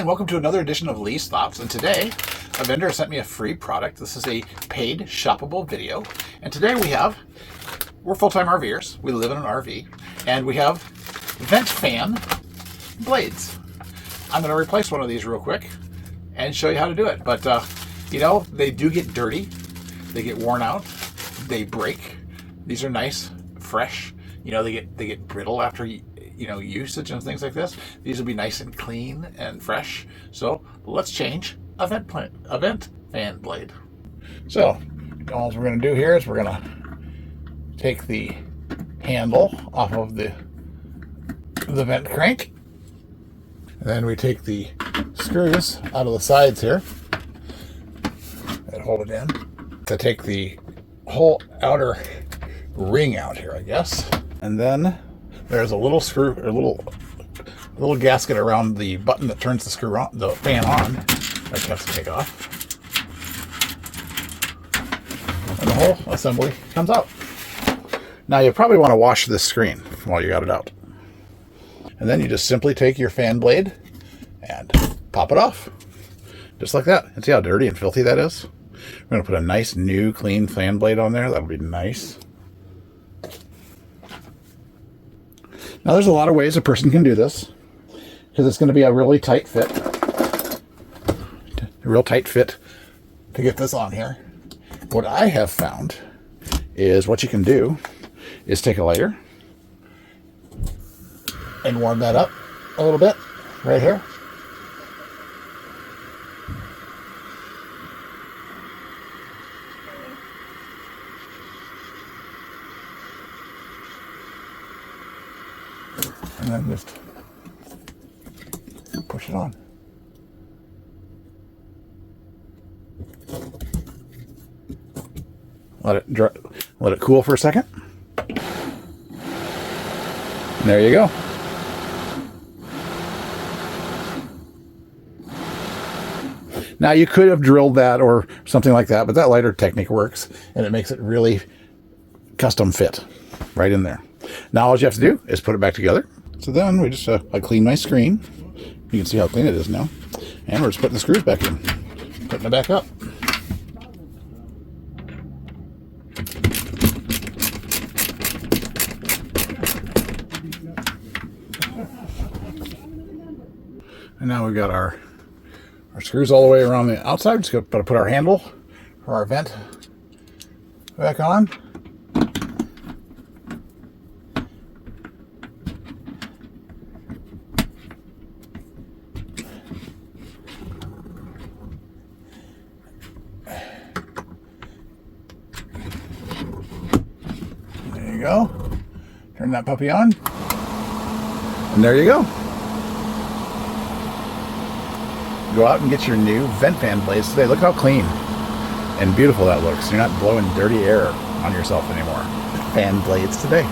and welcome to another edition of Lee's Thoughts. And today, a vendor sent me a free product. This is a paid shoppable video. And today we're full-time RVers. We live in an RV. And we have vent fan blades. I'm going to replace one of these real quick and show you how to do it. But, they do get dirty. They get worn out. They break. These are nice, fresh. They get brittle after usage and things like this. These will be nice and clean and fresh. So let's change a vent fan blade. So all we're going to do here is we're going to take the handle off of the vent crank. And then we take the screws out of the sides here and hold it in. To take the whole outer ring out here, I guess. And then there's a little screw, a little gasket around the button that turns the fan on. That you have to take off. And the whole assembly comes out. Now you probably want to wash this screen while you got it out. And then you just simply take your fan blade and pop it off. Just like that. And see how dirty and filthy that is? We're going to put a nice new clean fan blade on there. That'll be nice. Now there's a lot of ways a person can do this because it's going to be a really tight fit. A real tight fit to get this on here. What I have found is what you can do is take a lighter and warm that up a little bit right here. And then just push it on. Let it cool for a second. And there you go. Now you could have drilled that or something like that, but that lighter technique works and it makes it really custom fit right in there. Now all you have to do is put it back together. So then we just I clean my screen. You can see how clean it is now. And we're just putting the screws back in. Putting it back up. And now we've got our screws all the way around the outside. Just got to put our handle for our vent back on. There you go. Turn that puppy on. And there you go. Go out and get your new vent fan blades today. Look how clean and beautiful that looks. You're not blowing dirty air on yourself anymore. Fan blades today.